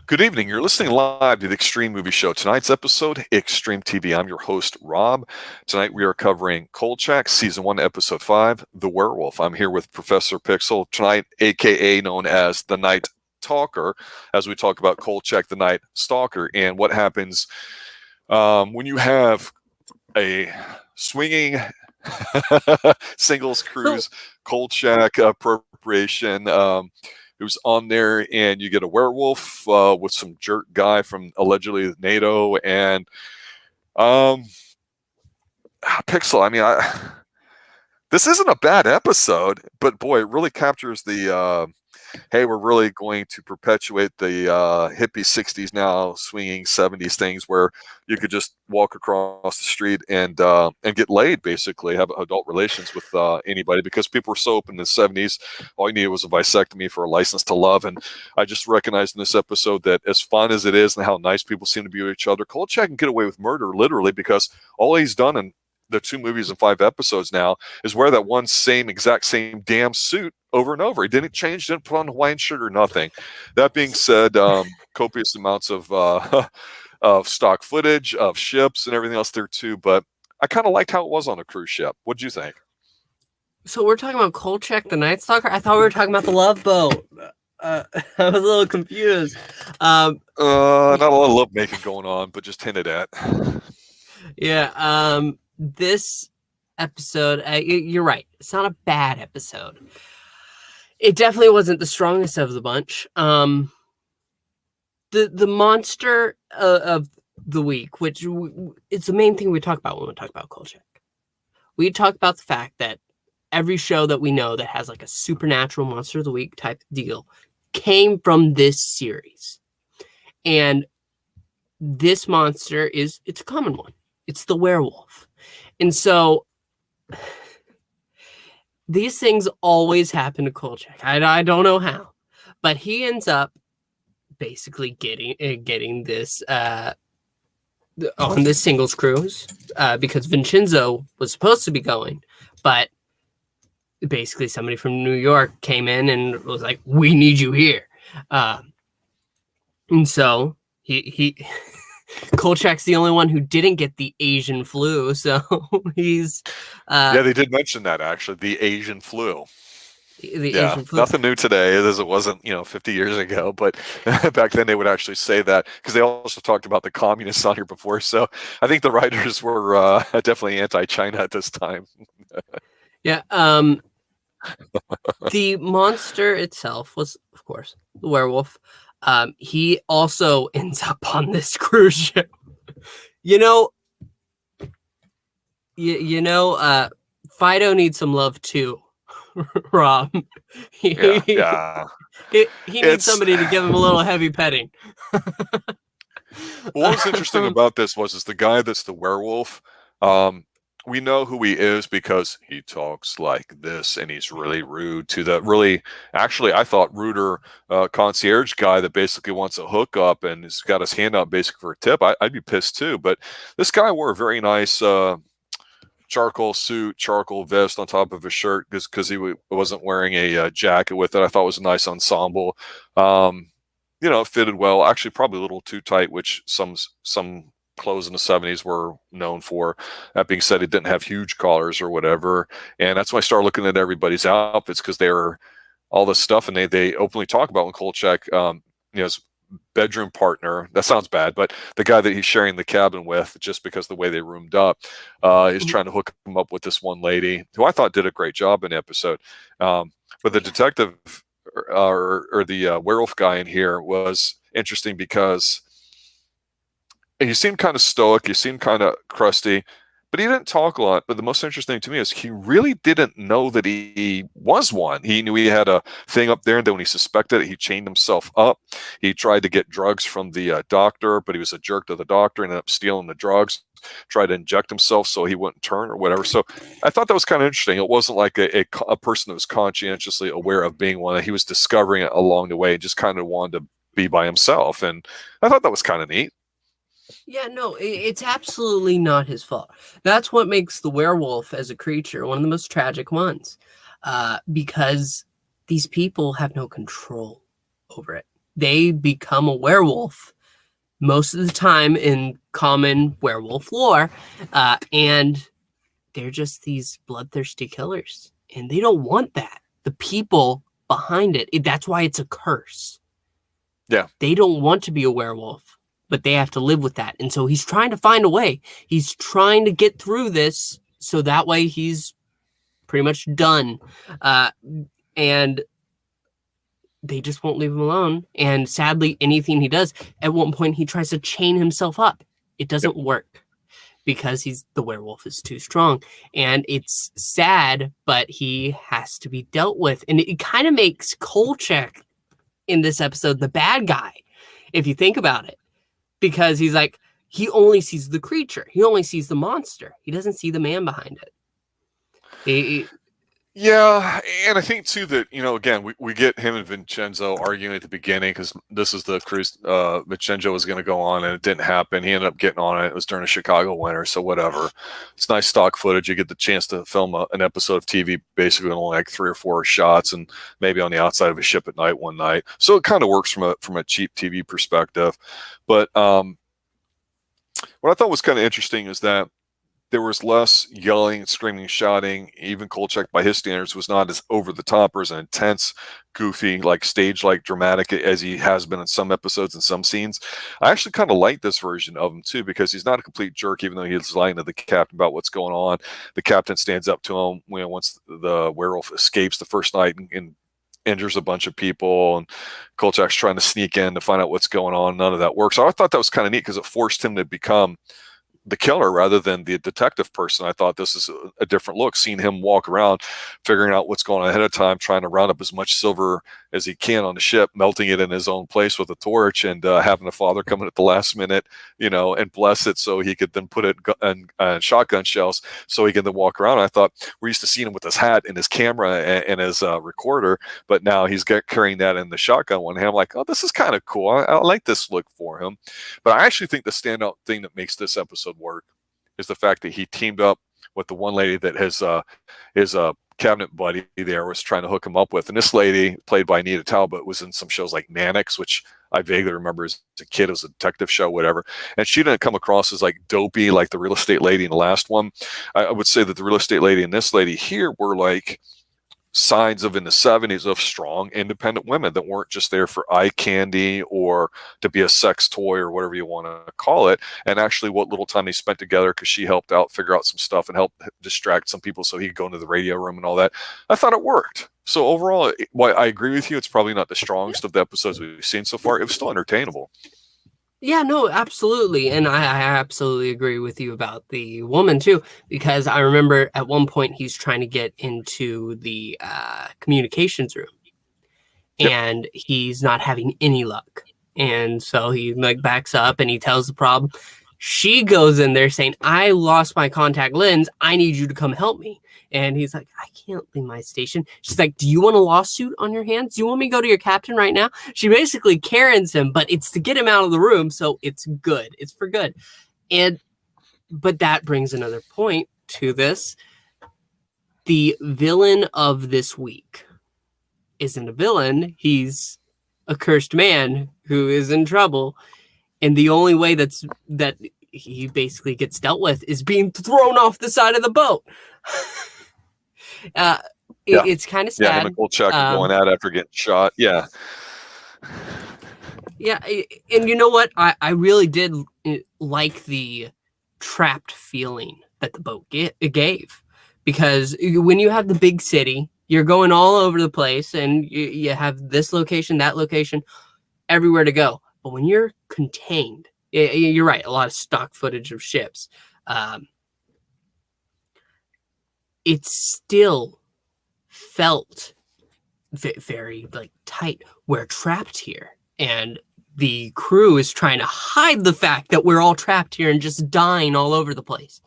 Good evening. You're listening live to the Xtreme Movie Show. Tonight's episode, Xtreme TV. I'm your host, Rob. Tonight we are covering Kolchak, Season 1, Episode 5, The Werewolf. I'm here with Professor Pixel tonight, a.k.a. known as the Night Talker, as we talk about Kolchak, the Night Stalker, and what happens when you have a swinging singles So, cruise Kolchak appropriation. Who's on there, and you get a werewolf with some jerk guy from allegedly NATO, and Pixel. I mean, this isn't a bad episode, but boy, it really captures the hey, we're really going to perpetuate the hippie 60s now swinging 70s things where you could just walk across the street and get laid, basically have adult relations with anybody, because people were so open in the 70s. All you needed was a vasectomy for a license to love. And I just recognized in this episode that as fun as it is and how nice people seem to be with each other, Kolchak can get away with murder literally, because all he's done in the 2 movies and 5 episodes now is wear that one exact same damn suit over and over. He didn't change, didn't put on Hawaiian shirt or nothing. That being said, copious amounts of stock footage of ships and everything else there too. But I kind of liked how it was on a cruise ship. What'd you think? so we're talking about Kolchak, the Night Stalker. I thought we were talking about the Love Boat. I was a little confused. Not a lot of love making going on, but just hinted at. Yeah. This episode, you're right. It's not a bad episode. It definitely wasn't the strongest of the bunch. The monster of the week, which it's the main thing we talk about when we talk about Kolchak. We talk about the fact that every show that we know that has like a supernatural monster of the week type deal came from this series. And this monster it's a common one. It's the werewolf. And so these things always happen to Kolchak. I don't know how, but he ends up basically getting this on this singles cruise because Vicenzo was supposed to be going, but basically somebody from New York came in and was like, "We need you here," and so he Kolchak's the only one who didn't get the Asian flu, so he's Yeah, they did mention that, actually, the Asian flu. Yeah, Asian flu. nothing new today as it wasn't, 50 years ago. But back then they would actually say that, because they also talked about the communists on here before. So I think the writers were definitely anti-China at this time. Yeah. The monster itself was, of course, the werewolf. He also ends up on this cruise ship. Fido needs some love too, Rob. Yeah. He needs somebody to give him a little heavy petting. What was interesting about this is the guy that's the werewolf. We know who he is because he talks like this, and he's really rude to the actually, I thought, ruder concierge guy that basically wants a hookup and has got his hand out basically for a tip. I'd be pissed too. But this guy wore a very nice charcoal suit, charcoal vest on top of his shirt, because he wasn't wearing a jacket with it. I thought it was a nice ensemble. It fitted well. Actually, probably a little too tight, which some clothes in the 70s were known for. That being said, it didn't have huge collars or whatever. And that's when I started looking at everybody's outfits, because they were all this stuff, and they openly talk about when Kolchak, his bedroom partner, that sounds bad, but the guy that he's sharing the cabin with, just because the way they roomed up, is trying to hook him up with this one lady who I thought did a great job in the episode. But the detective or the werewolf guy in here was interesting because he seemed kind of stoic, he seemed kind of crusty, but he didn't talk a lot. But the most interesting to me is he really didn't know that he was one. He knew he had a thing up there, and then when he suspected it, he chained himself up. He tried to get drugs from the doctor, but he was a jerk to the doctor and ended up stealing the drugs, tried to inject himself so he wouldn't turn or whatever. So I thought that was kind of interesting. It wasn't like a person that was conscientiously aware of being one. He was discovering it along the way and just kind of wanted to be by himself. And I thought that was kind of neat. Yeah, no, it's absolutely not his fault. That's what makes the werewolf as a creature one of the most tragic ones, because these people have no control over it. they become a werewolf most of the time in common werewolf lore, and they're just these bloodthirsty killers, and they don't want that. The people behind it, that's why it's a curse. Yeah. They don't want to be a werewolf, but they have to live with that. And so he's trying to find a way. He's trying to get through this so that way he's pretty much done. And they just won't leave him alone. And sadly, anything he does, at one point he tries to chain himself up. It doesn't work because the werewolf is too strong. And it's sad, but he has to be dealt with. And it kind of makes Kolchak in this episode the bad guy, if you think about it. Because he's like, he only sees the creature. He only sees the monster. He doesn't see the man behind it. Yeah, and I think too that, again, we get him and Vicenzo arguing at the beginning because this is the cruise Vicenzo was going to go on and it didn't happen. He ended up getting on it. It was during a Chicago winter, so whatever. It's nice stock footage. You get the chance to film an episode of TV basically in only like 3 or 4 shots and maybe on the outside of a ship at night one night. So it kind of works from a cheap TV perspective. But what I thought was kind of interesting is that there was less yelling, screaming, shouting. Even Kolchak, by his standards, was not as over the top or as intense, goofy, like stage-like dramatic as he has been in some episodes and some scenes. I actually kind of like this version of him too, because he's not a complete jerk, even though he's lying to the captain about what's going on. The captain stands up to him once the werewolf escapes the first night and injures a bunch of people, and Kolchak's trying to sneak in to find out what's going on. None of that works. So I thought that was kind of neat because it forced him to become the killer rather than the detective person. I thought this is a different look, seeing him walk around, figuring out what's going on ahead of time, trying to round up as much silver as he can on the ship, melting it in his own place with a torch, and having the father come in at the last minute, and bless it so he could then put it in shotgun shells so he can then walk around. I thought we're used to seeing him with his hat and his camera and his recorder, but now he's carrying that in the shotgun one hand. I'm like, oh, this is kind of cool. I like this look for him. But I actually think the standout thing that makes this episode work is the fact that he teamed up with the one lady that his cabinet buddy there was trying to hook him up with. And this lady, played by Anita Talbot, was in some shows like Mannix, which I vaguely remember as a kid. It was a detective show, whatever. And she didn't come across as like dopey like the real estate lady in the last one. I would say that the real estate lady and this lady here were like signs of in the 70s of strong independent women that weren't just there for eye candy or to be a sex toy or whatever you want to call it. And actually what little time they spent together, because she helped out figure out some stuff and help distract some people so he could go into the radio room and all that. I thought it worked. So overall, while I agree with you, it's probably not the strongest of the episodes we've seen so far. It was still entertainable. Yeah, no, absolutely. And I absolutely agree with you about the woman too, because I remember at one point he's trying to get into the communications room and he's not having any luck. And so he like backs up and he tells the problem. She goes in there saying, I lost my contact lens. I need you to come help me. And he's like, I can't leave my station. She's like, do you want a lawsuit on your hands? Do you want me to go to your captain right now? She basically Karens him, but it's to get him out of the room. So it's good. It's for good. But that brings another point to this. The villain of this week isn't a villain. He's a cursed man who is in trouble. And the only way that he basically gets dealt with is being thrown off the side of the boat. It's kind of sad. Yeah, him and Kolchak going out after getting shot. Yeah. Yeah, and you know what? I really did like the trapped feeling that the boat gave. Because when you have the big city, you're going all over the place, and you have this location, that location, everywhere to go. But when you're contained, you're right, a lot of stock footage of ships. It still felt very like tight. We're trapped here. And the crew is trying to hide the fact that we're all trapped here and just dying all over the place.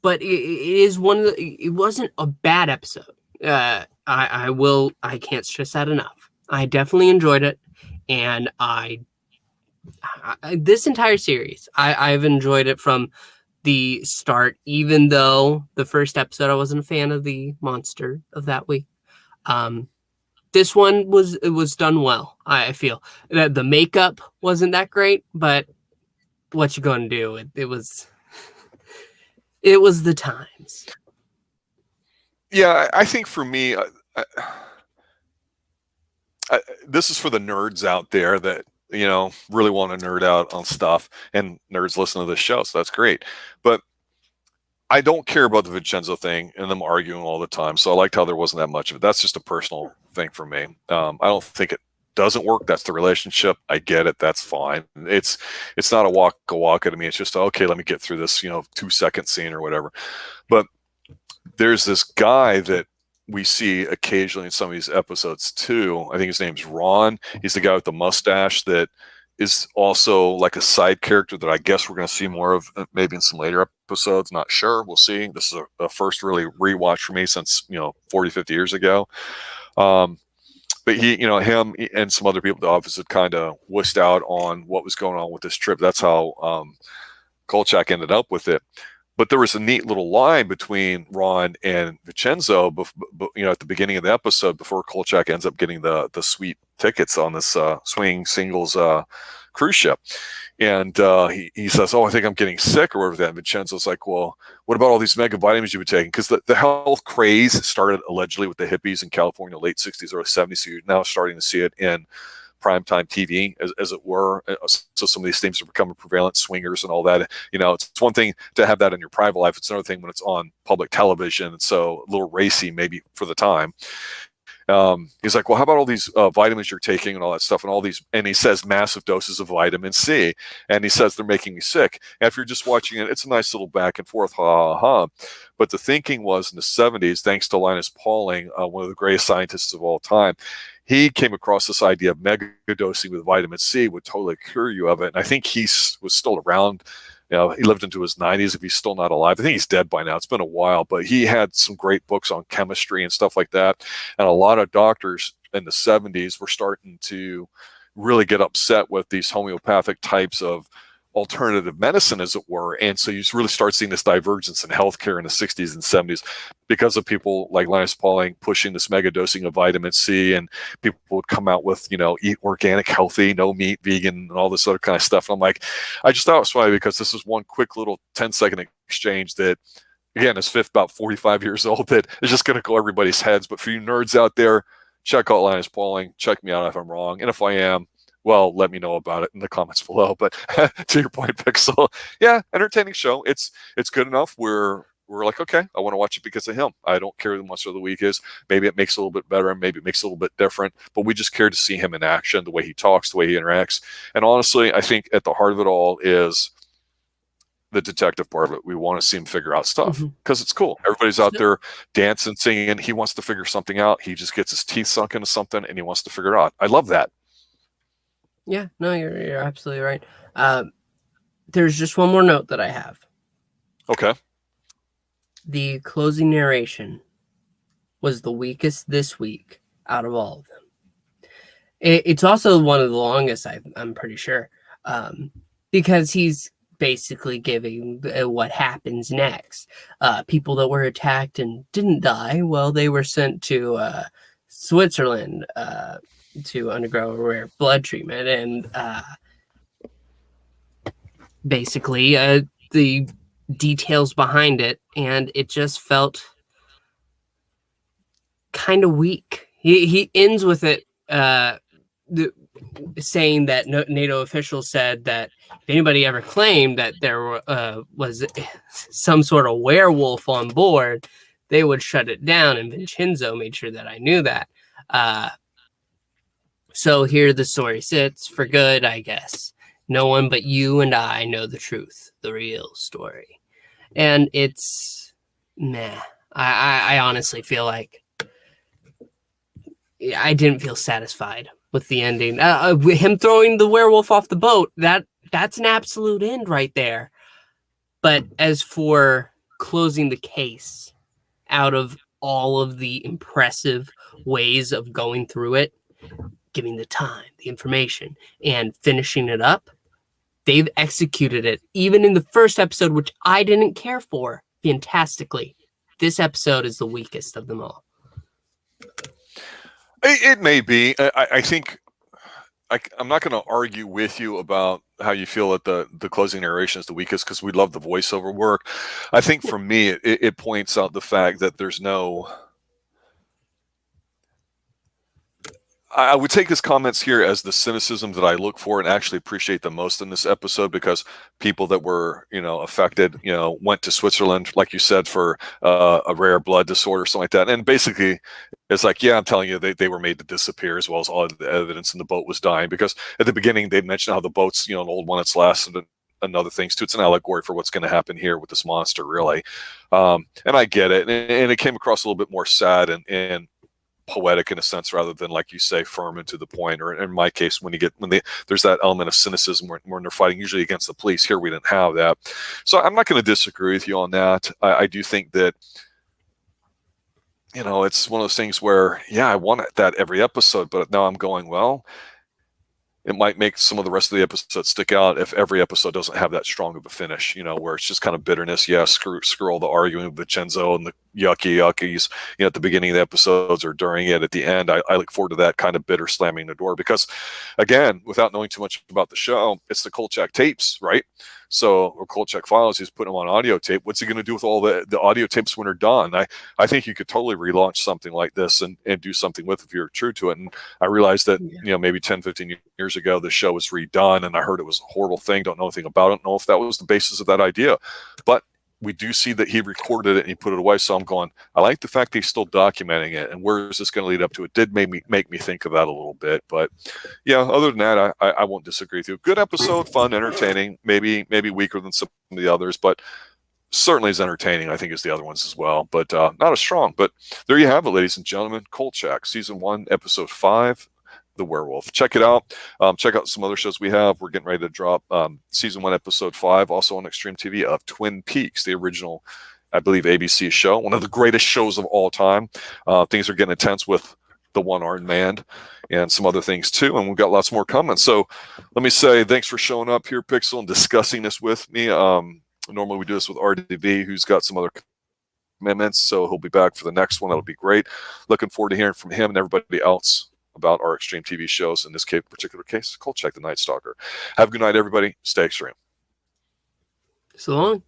But it wasn't a bad episode. I can't stress that enough. I definitely enjoyed it, and this entire series, I've enjoyed it from the start. Even though the first episode I wasn't a fan of the monster of that week, This one was done well. I feel the makeup wasn't that great, but what you gonna do? It was the times. Yeah, I think for me, this is for the nerds out there that really want to nerd out on stuff, and nerds listen to this show, so that's great. But I don't care about the Vicenzo thing and them arguing all the time. So I liked how there wasn't that much of it. That's just a personal thing for me. I don't think it doesn't work. That's the relationship. I get it. That's fine. It's not a walk at me. It's just okay. Let me get through this 2-second scene or whatever. But there's this guy that we see occasionally in some of these episodes too. I think his name's Ron. He's the guy with the mustache that is also like a side character that I guess we're going to see more of maybe in some later episodes. Not sure. We'll see. This is a first really rewatch for me since 40, 50 years ago. But him and some other people at the office had kind of wussed out on what was going on with this trip. That's how Kolchak ended up with it. But there was a neat little line between Ron and Vicenzo, at the beginning of the episode before Kolchak ends up getting the sweet tickets on this swinging singles cruise ship. And he says, "Oh, I think I'm getting sick," or whatever that. And Vincenzo's like, "Well, what about all these mega vitamins you've been taking?" Because the health craze started allegedly with the hippies in California, late 60s, early 70s. So you're now starting to see it in primetime TV, as it were. So some of these themes are becoming prevalent, swingers and all that. It's one thing to have that in your private life. It's another thing when it's on public television. So a little racy maybe for the time. He's like, "Well, how about all these vitamins you're taking and all that stuff and all these," and he says massive doses of vitamin C, and he says they're making me sick. And if you're just watching it, it's a nice little back and forth, ha ha ha. But the thinking was in the 70s, thanks to Linus Pauling, one of the greatest scientists of all time, he came across this idea of megadosing with vitamin C would totally cure you of it. And I think he was still around. He lived into his 90s if he's still not alive. I think he's dead by now. It's been a while, but he had some great books on chemistry and stuff like that. And a lot of doctors in the 70s were starting to really get upset with these homeopathic types of alternative medicine, as it were. And so you really start seeing this divergence in healthcare in the 60s and 70s because of people like Linus Pauling pushing this mega dosing of vitamin C, and people would come out with, eat organic, healthy, no meat, vegan, and all this other kind of stuff. And I'm like, I just thought it was funny because this is one quick little 10-second exchange that, again, is about 45 years old, that is just going to go everybody's heads. But for you nerds out there, check out Linus Pauling. Check me out if I'm wrong. And if I am, well, let me know about it in the comments below. But to your point, Pixel, yeah, entertaining show. It's good enough. We're like, okay, I want to watch it because of him. I don't care who the monster of the week is. Maybe it makes it a little bit better, and maybe it makes it a little bit different. But we just care to see him in action, the way he talks, the way he interacts. And honestly, I think at the heart of it all is the detective part of it. We want to see him figure out stuff because it's cool. Everybody's out there dancing, singing. He wants to figure something out. He just gets his teeth sunk into something, and he wants to figure it out. I love that. Yeah, no, you're absolutely right. There's just one more note that I have. Okay. The closing narration was the weakest this week out of all of them. It's also one of the longest, I'm pretty sure, because he's basically giving what happens next. People that were attacked and didn't die, well, they were sent to Switzerland to undergo a rare blood treatment, and basically the details behind it, and it just felt kind of weak. He ends with it saying that NATO officials said that if anybody ever claimed that there was some sort of werewolf on board, they would shut it down, and Vicenzo made sure that I knew that. So here the story sits for good, I guess. No one but you and I know the truth, the real story. And it's meh. I honestly feel like I didn't feel satisfied with the ending. Him throwing the werewolf off the boat, that's an absolute end right there. But as for closing the case, out of all of the impressive ways of going through it, giving the time, the information, and finishing it up, they've executed it, even in the first episode, which I didn't care for, fantastically. This episode is the weakest of them all. It may be. I think I'm not going to argue with you about how you feel that the closing narration is the weakest because we love the voiceover work. I think for me, it points out the fact that there's no. I would take his comments here as the cynicism that I look for and actually appreciate the most in this episode, because people that were, affected, went to Switzerland, like you said, for a rare blood disorder, something like that. And basically, it's like, yeah, I'm telling you, they were made to disappear, as well as all the evidence, and the boat was dying. Because at the beginning, they mentioned how the boat's, an old one that's lasted and other things too. It's an allegory for what's going to happen here with this monster, really. And I get it. And it came across a little bit more sad and poetic in a sense, rather than, like you say, firm and to the point. Or in my case, when there's that element of cynicism when they're fighting usually against the police. Here we didn't have that, so I'm not going to disagree with you on that. I do think that it's one of those things where, yeah, I want that every episode, but now I'm going, well, it might make some of the rest of the episodes stick out if every episode doesn't have that strong of a finish, where it's just kind of bitterness. Yeah, screw all the arguing with Vicenzo and the yuckies, at the beginning of the episodes or during it. At the end, I look forward to that kind of bitter slamming the door, because, again, without knowing too much about the show, it's the Kolchak tapes, right? So, or Kolchak files, he's putting them on audio tape. What's he going to do with all the audio tapes when they're done? I think you could totally relaunch something like this and do something with it if you're true to it. And I realized that, maybe 10, 15 years ago, the show was redone, and I heard it was a horrible thing. Don't know anything about it. Don't know if that was the basis of that idea. But we do see that he recorded it and he put it away. So I'm going, I like the fact that he's still documenting it. And where is this going to lead up to? It did make me think of that a little bit. But yeah, other than that, I won't disagree with you. Good episode, fun, entertaining, maybe weaker than some of the others, but certainly as entertaining, I think, as the other ones as well. But not as strong. But there you have it, ladies and gentlemen. Kolchak, season 1, episode 5. The Werewolf. Check it out. Check out some other shows we have. We're getting ready to drop season 1, episode 5, also on Xtreme TV, of Twin Peaks, the original, I believe, ABC show, one of the greatest shows of all time. Things are getting intense with the one-armed man and some other things too, and we've got lots more coming. So let me say thanks for showing up here, Pixel, and discussing this with me. Normally we do this with RDV, who's got some other commitments, so he'll be back for the next one. That'll be great. Looking forward to hearing from him and everybody else about our Xtreme TV shows, in this particular case, Kolchak the Night Stalker. Have a good night, everybody. Stay extreme. So long.